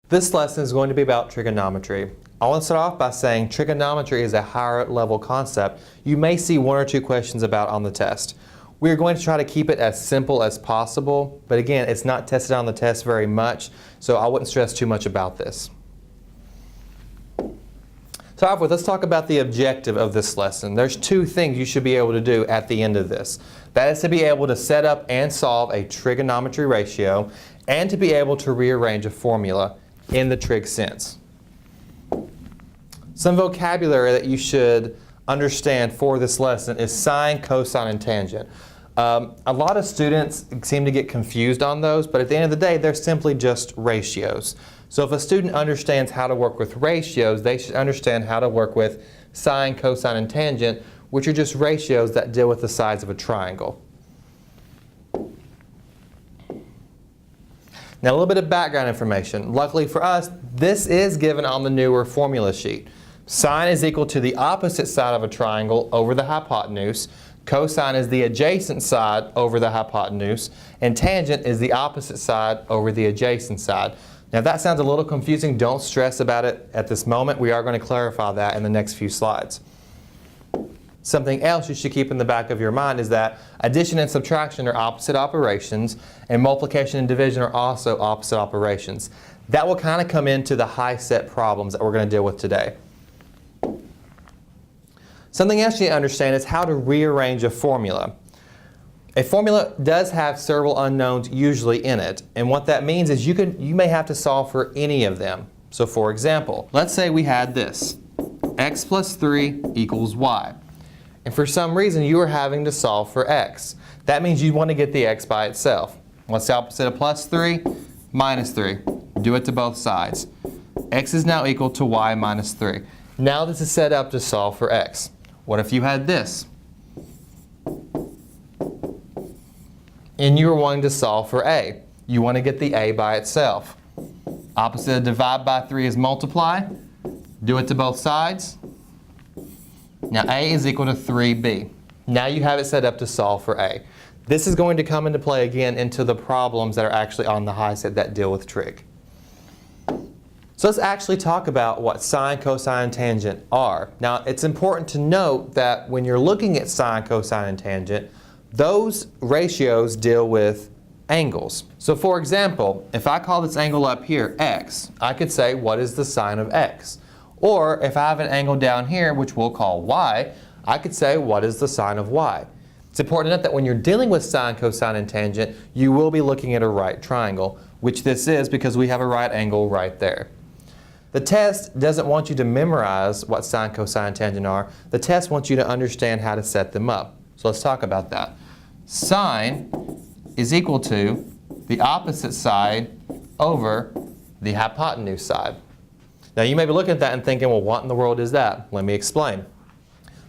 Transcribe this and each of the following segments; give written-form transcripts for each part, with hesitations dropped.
This lesson is going to be about trigonometry. I want to start off by saying trigonometry is a higher level concept you may see one or two questions about on the test. We are going to try to keep it as simple as possible, but again, it's not tested on the test very much, so I wouldn't stress too much about this. To start off with, let's talk about the objective of this lesson. There's two things you should be able to do at the end of this. That is to be able to set up and solve a trigonometry ratio and to be able to rearrange a formula in the trig sense. Some vocabulary that you should understand for this lesson is sine, cosine, and tangent. A lot of students seem to get confused on those, but at the end of the day, they're simply just ratios. So if a student understands how to work with ratios, they should understand how to work with sine, cosine, and tangent, which are just ratios that deal with the sides of a triangle. Now a little bit of background information. Luckily for us, this is given on the newer formula sheet. Sine is equal to the opposite side of a triangle over the hypotenuse. Cosine is the adjacent side over the hypotenuse. And tangent is the opposite side over the adjacent side. Now if that sounds a little confusing, don't stress about it at this moment. We are going to clarify that in the next few slides. Something else you should keep in the back of your mind is that addition and subtraction are opposite operations, and multiplication and division are also opposite operations. That will kind of come into the high set problems that we're going to deal with today. Something else you need to understand is how to rearrange a formula. A formula does have several unknowns usually in it, and what that means is you may have to solve for any of them. So for example, let's say we had this, x plus 3 equals y. And for some reason you are having to solve for x. That means you want to get the x by itself. What's the opposite of plus 3? Minus 3. Do it to both sides. X is now equal to y minus 3. Now this is set up to solve for x. What if you had this? And you were wanting to solve for a. You want to get the a by itself. Opposite of divide by 3 is multiply. Do it to both sides. Now a is equal to 3b. Now you have it set up to solve for a. This is going to come into play again into the problems that are actually on the high set that deal with trig. So let's actually talk about what sine, cosine, and tangent are. Now it's important to note that when you're looking at sine, cosine, and tangent, those ratios deal with angles. So for example, if I call this angle up here x, I could say what is the sine of x? Or if I have an angle down here, which we'll call y, I could say what is the sine of y? It's important to note that when you're dealing with sine, cosine, and tangent, you will be looking at a right triangle, which this is because we have a right angle right there. The test doesn't want you to memorize what sine, cosine, and tangent are. The test wants you to understand how to set them up. So let's talk about that. Sine is equal to the opposite side over the hypotenuse side. Now you may be looking at that and thinking, well, what in the world is that? Let me explain.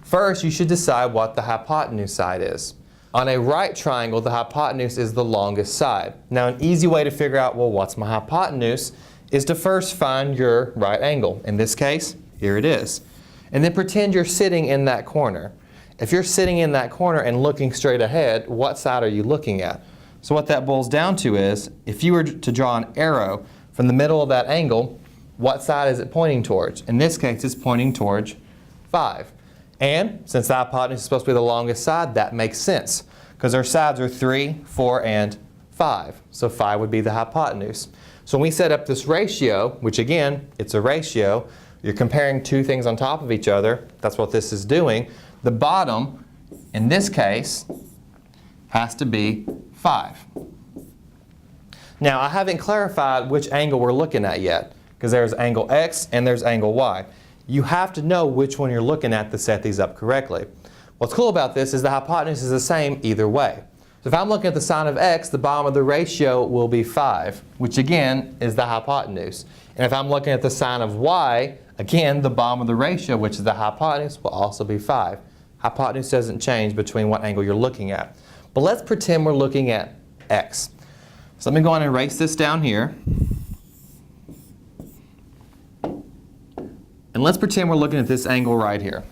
First, you should decide what the hypotenuse side is. On a right triangle, the hypotenuse is the longest side. Now an easy way to figure out, well, what's my hypotenuse, is to first find your right angle. In this case, here it is. And then pretend you're sitting in that corner. If you're sitting in that corner and looking straight ahead, what side are you looking at? So what that boils down to is, if you were to draw an arrow from the middle of that angle, what side is it pointing towards? In this case, it's pointing towards 5. And since the hypotenuse is supposed to be the longest side, that makes sense, because our sides are 3, 4, and 5. So 5 would be the hypotenuse. So when we set up this ratio, which again, it's a ratio, you're comparing two things on top of each other. That's what this is doing. The bottom, in this case, has to be 5. Now, I haven't clarified which angle we're looking at yet, because there's angle x and there's angle y. You have to know which one you're looking at to set these up correctly. What's cool about this is the hypotenuse is the same either way. So if I'm looking at the sine of x, the bottom of the ratio will be 5, which again is the hypotenuse. And if I'm looking at the sine of y, again, the bottom of the ratio, which is the hypotenuse, will also be 5. Hypotenuse doesn't change between what angle you're looking at. But let's pretend we're looking at x. So let me go on and erase this down here. And let's pretend we're looking at this angle right here.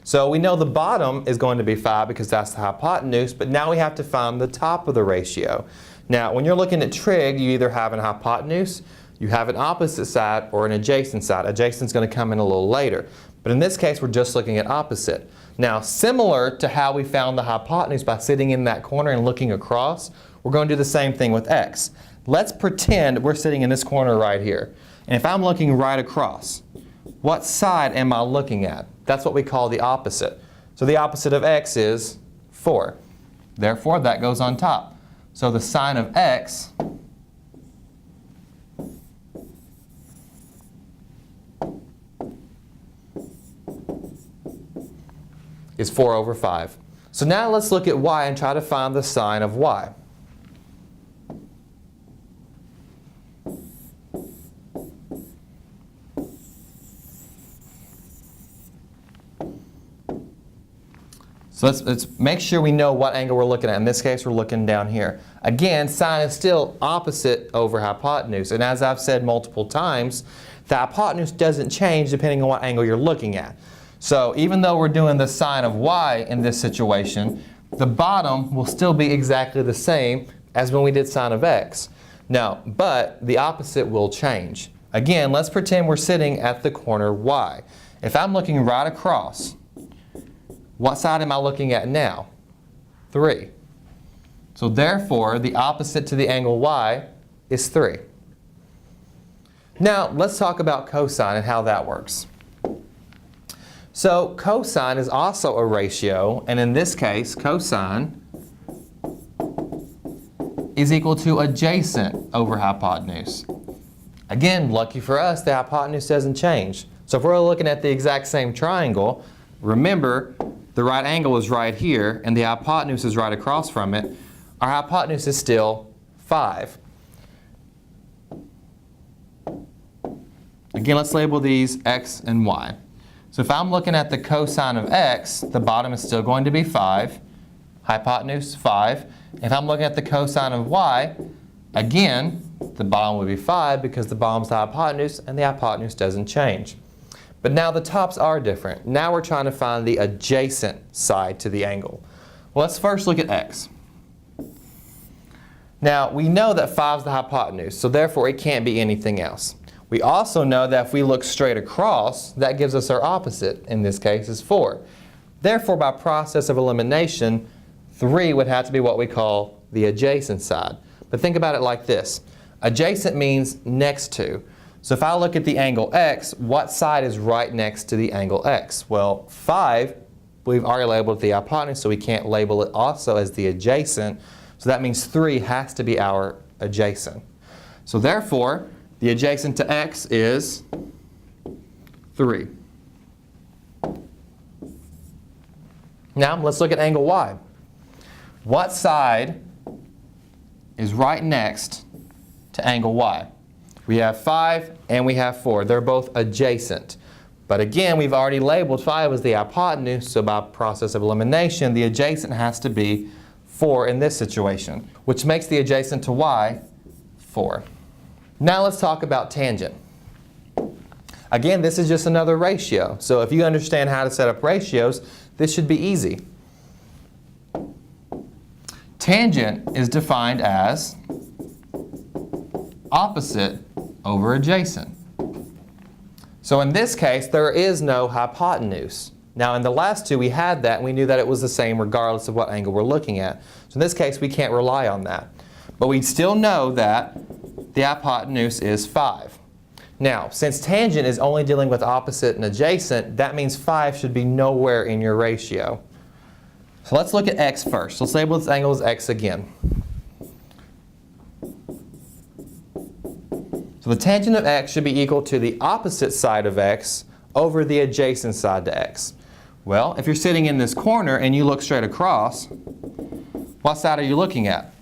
So we know the bottom is going to be 5 because that's the hypotenuse, but now we have to find the top of the ratio. Now when you're looking at trig, you either have an hypotenuse, You have an opposite side or an adjacent side. Adjacent is going to come in a little later. But in this case, we're just looking at opposite. Now, similar to how we found the hypotenuse by sitting in that corner and looking across, we're going to do the same thing with x. Let's pretend we're sitting in this corner right here. And if I'm looking right across, what side am I looking at? That's what we call the opposite. So the opposite of x is 4. Therefore, that goes on top. So the sine of x is 4 over 5. So now let's look at y and try to find the sine of y. So let's make sure we know what angle we're looking at. In this case, we're looking down here. Again, sine is still opposite over hypotenuse. And as I've said multiple times, the hypotenuse doesn't change depending on what angle you're looking at. So even though we're doing the sine of y in this situation, the bottom will still be exactly the same as when we did sine of x. Now, but the opposite will change. Again, let's pretend we're sitting at the corner y. If I'm looking right across, what side am I looking at now? 3. So therefore, the opposite to the angle y is 3. Now, let's talk about cosine and how that works. So cosine is also a ratio, and in this case, cosine is equal to adjacent over hypotenuse. Again, lucky for us, the hypotenuse doesn't change. So if we're looking at the exact same triangle, remember, the right angle is right here, and the hypotenuse is right across from it. Our hypotenuse is still 5. Again, let's label these x and y. So if I'm looking at the cosine of x, the bottom is still going to be 5. Hypotenuse, 5. If I'm looking at the cosine of y, again, the bottom would be 5 because the bottom's the hypotenuse, and the hypotenuse doesn't change. But now the tops are different. Now we're trying to find the adjacent side to the angle. Well, let's first look at x. Now, we know that 5 is the hypotenuse, so therefore it can't be anything else. We also know that if we look straight across, that gives us our opposite. In this case, is 4. Therefore, by process of elimination, 3 would have to be what we call the adjacent side. But think about it like this. Adjacent means next to. So if I look at the angle x, what side is right next to the angle x? Well, 5, we've already labeled the hypotenuse, so we can't label it also as the adjacent. So that means 3 has to be our adjacent. So therefore, the adjacent to x is 3. Now, let's look at angle y. What side is right next to angle y? We have 5 and we have 4. They're both adjacent. But again, we've already labeled 5 as the hypotenuse, so by process of elimination, the adjacent has to be 4 in this situation, which makes the adjacent to y 4. Now let's talk about tangent. Again, this is just another ratio. So if you understand how to set up ratios, this should be easy. Tangent is defined as opposite over adjacent. So in this case, there is no hypotenuse. Now in the last two, we had that, and we knew that it was the same regardless of what angle we're looking at. So in this case, we can't rely on that. But we still know that the hypotenuse is 5. Now, since tangent is only dealing with opposite and adjacent, that means 5 should be nowhere in your ratio. So let's look at x first. Let's label this angle as x again. So the tangent of x should be equal to the opposite side of x over the adjacent side to x. Well, if you're sitting in this corner and you look straight across, what side are you looking at?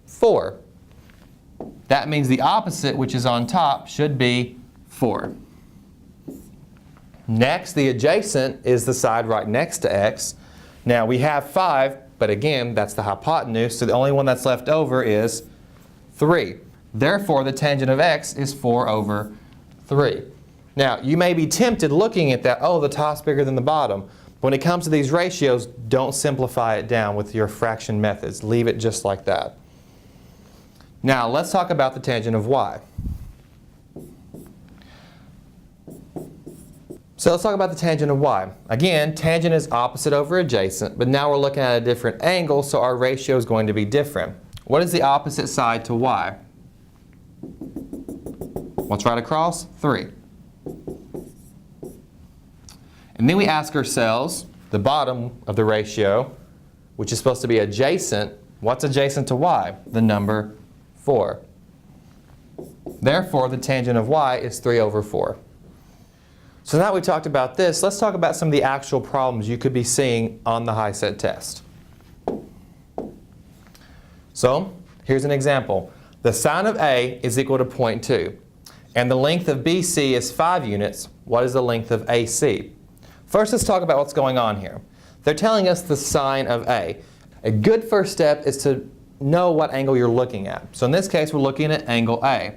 4. That means the opposite, which is on top, should be 4. Next, the adjacent is the side right next to x. Now we have 5, but again, that's the hypotenuse, so the only one that's left over is 3. Therefore, the tangent of x is 4 over 3. Now, you may be tempted looking at that, oh, the top's bigger than the bottom. When it comes to these ratios, don't simplify it down with your fraction methods. Leave it just like that. Now, let's talk about the tangent of y. So let's talk about the tangent of y. Again, tangent is opposite over adjacent, but now we're looking at a different angle, so our ratio is going to be different. What is the opposite side to y? What's right across? 3. And then we ask ourselves, the bottom of the ratio, which is supposed to be adjacent, what's adjacent to y? The number 4. Therefore, the tangent of y is 3 over 4. So now we talked about this, let's talk about some of the actual problems you could be seeing on the HiSET test. So, here's an example. The sine of A is equal to 0.2, and the length of BC is 5 units. What is the length of AC? First, let's talk about what's going on here. They're telling us the sine of A. A good first step is to know what angle you're looking at. So in this case, we're looking at angle A.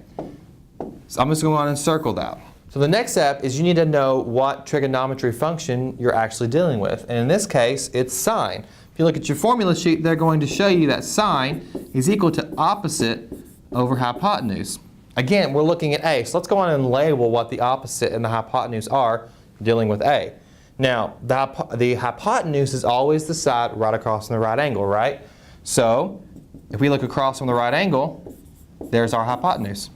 So I'm just going to go on and circle that. So the next step is you need to know what trigonometry function you're actually dealing with. And in this case, it's sine. If you look at your formula sheet, they're going to show you that sine is equal to opposite over hypotenuse. Again, we're looking at A. So let's go on and label what the opposite and the hypotenuse are dealing with A. Now, the hypotenuse is always the side right across from the right angle, right? So if we look across from the right angle, there's our hypotenuse.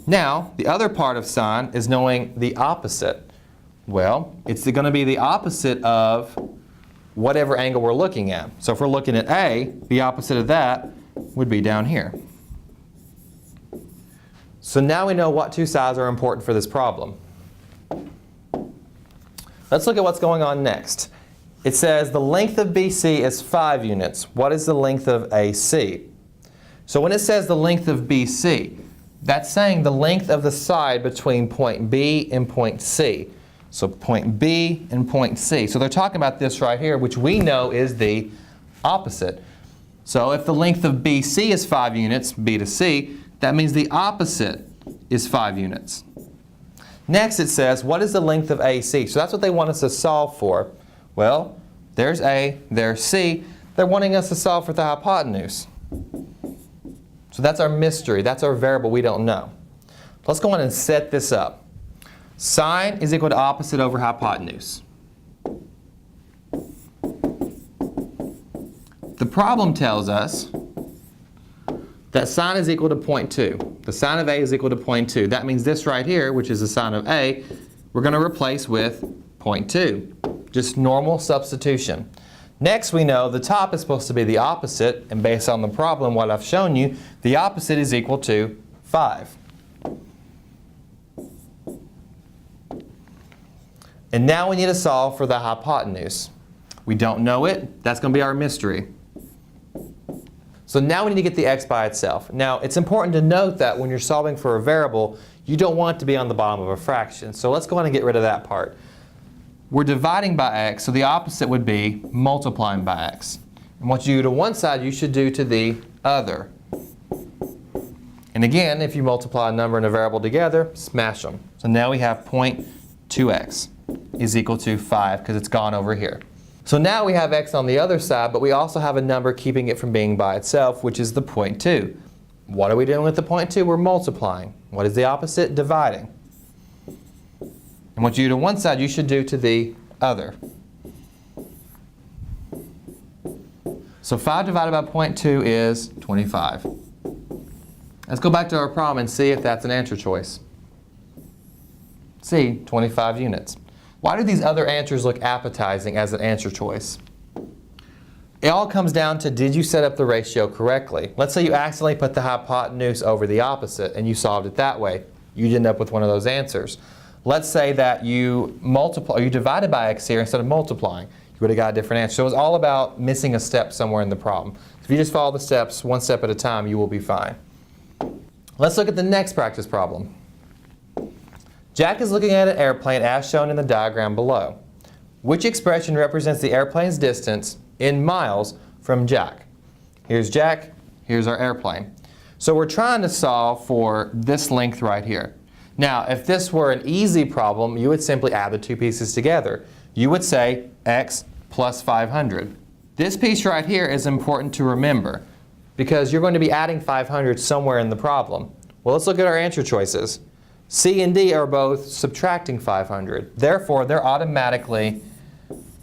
Now, the other part of sine is knowing the opposite. Well, it's going to be the opposite of whatever angle we're looking at. So if we're looking at A, the opposite of that would be down here. So now we know what two sides are important for this problem. Let's look at what's going on next. It says the length of BC is 5 units. What is the length of AC? So when it says the length of BC, that's saying the length of the side between point B and point C. So point B and point C. So they're talking about this right here, which we know is the opposite. So if the length of BC is 5 units, B to C, that means the opposite is 5 units. Next it says, what is the length of AC? So that's what they want us to solve for. Well, there's A, there's C. They're wanting us to solve for the hypotenuse. So that's our mystery. That's our variable we don't know. Let's go on and set this up. Sine is equal to opposite over hypotenuse. The problem tells us that sine is equal to 0.2. The sine of A is equal to 0.2. That means this right here, which is the sine of A, we're going to replace with 0.2. Just normal substitution. Next, we know the top is supposed to be the opposite, and based on the problem, what I've shown you, the opposite is equal to 5. And now we need to solve for the hypotenuse. We don't know it. That's going to be our mystery. So now we need to get the x by itself. Now, it's important to note that when you're solving for a variable, you don't want it to be on the bottom of a fraction. So let's go on and get rid of that part. We're dividing by x, so the opposite would be multiplying by x. And what you do to one side, you should do to the other. And again, if you multiply a number and a variable together, smash them. So now we have 0.2x is equal to 5 because it's gone over here. So now we have x on the other side, but we also have a number keeping it from being by itself, which is the 0.2. What are we doing with the 0.2? We're multiplying. What is the opposite? Dividing. And what you do to one side, you should do to the other. So 5 divided by 0.2 is 25. Let's go back to our problem and see if that's an answer choice. C, 25 units. Why do these other answers look appetizing as an answer choice? It all comes down to, did you set up the ratio correctly? Let's say you accidentally put the hypotenuse over the opposite and you solved it that way. You'd end up with one of those answers. Let's say that you divided by x here instead of multiplying. You would have got a different answer. So it was all about missing a step somewhere in the problem. If you just follow the steps one step at a time, you will be fine. Let's look at the next practice problem. Jack is looking at an airplane as shown in the diagram below. Which expression represents the airplane's distance in miles from Jack? Here's Jack, here's our airplane. So we're trying to solve for this length right here. Now, if this were an easy problem, you would simply add the two pieces together. You would say x plus 500. This piece right here is important to remember because you're going to be adding 500 somewhere in the problem. Well, let's look at our answer choices. C and D are both subtracting 500. Therefore, they're automatically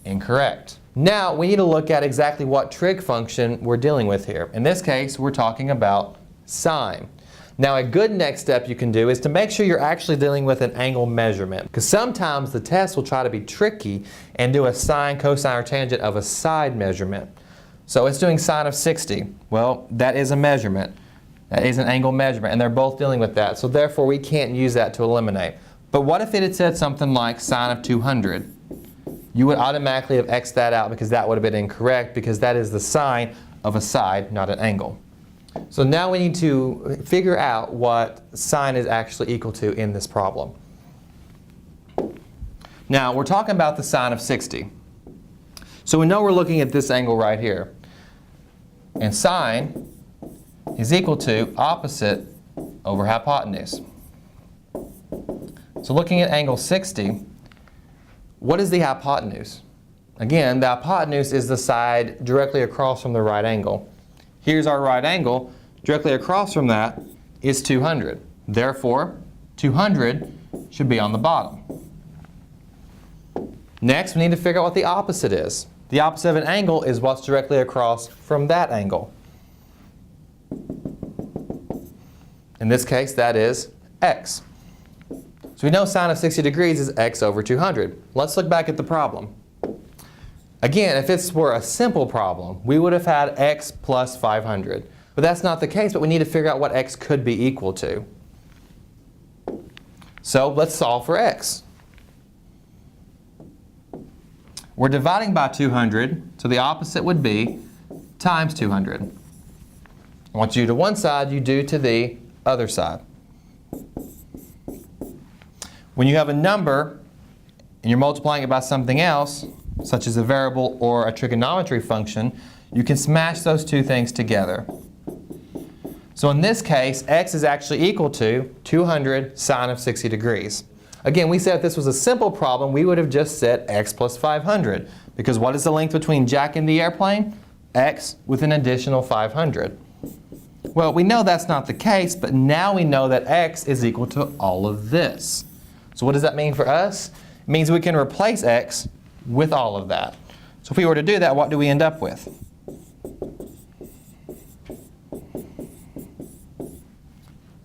incorrect. Now, we need to look at exactly what trig function we're dealing with here. In this case, we're talking about sine. Now, a good next step you can do is to make sure you're actually dealing with an angle measurement, because sometimes the test will try to be tricky and do a sine, cosine, or tangent of a side measurement. So it's doing sine of 60. Well, that is a measurement. That is an angle measurement, and they're both dealing with that. So therefore, we can't use that to eliminate. But what if it had said something like sine of 200? You would automatically have x'd that out because that would have been incorrect, because that is the sine of a side, not an angle. So now we need to figure out what sine is actually equal to in this problem. Now, we're talking about the sine of 60. So we know we're looking at this angle right here. And sine is equal to opposite over hypotenuse. So looking at angle 60, what is the hypotenuse? Again, the hypotenuse is the side directly across from the right angle. Here's our right angle. Directly across from that is 200. Therefore, 200 should be on the bottom. Next, we need to figure out what the opposite is. The opposite of an angle is what's directly across from that angle. In this case, that is x. So we know sine of 60 degrees is x over 200. Let's look back at the problem. Again, if this were a simple problem, we would have had x plus 500. But that's not the case, but we need to figure out what x could be equal to. So let's solve for x. We're dividing by 200, so the opposite would be times 200. What you do to one side, you do to the other side. When you have a number and you're multiplying it by something else, such as a variable or a trigonometry function, you can smash those two things together. So in this case, x is actually equal to 200 sine of 60 degrees. Again, we said if this was a simple problem, we would have just said x plus 500. Because what is the length between Jack and the airplane? X with an additional 500. Well, we know that's not the case, but now we know that x is equal to all of this. So what does that mean for us? It means we can replace x with all of that. So if we were to do that, what do we end up with?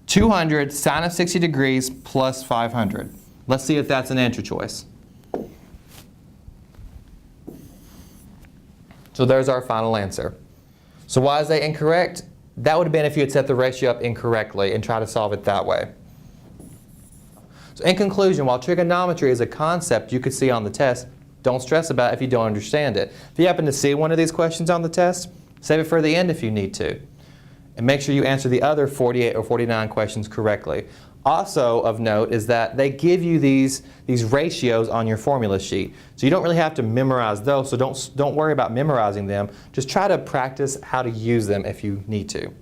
(200 sine of 60 degrees plus 500). Let's see if that's an answer choice. So there's our final answer. So why is that incorrect? That would have been if you had set the ratio up incorrectly and tried to solve it that way. So in conclusion, while trigonometry is a concept you could see on the test, don't stress about it if you don't understand it. If you happen to see one of these questions on the test, save it for the end if you need to. And make sure you answer the other 48 or 49 questions correctly. Also of note is that they give you these ratios on your formula sheet. So you don't really have to memorize those, so don't worry about memorizing them. Just try to practice how to use them if you need to.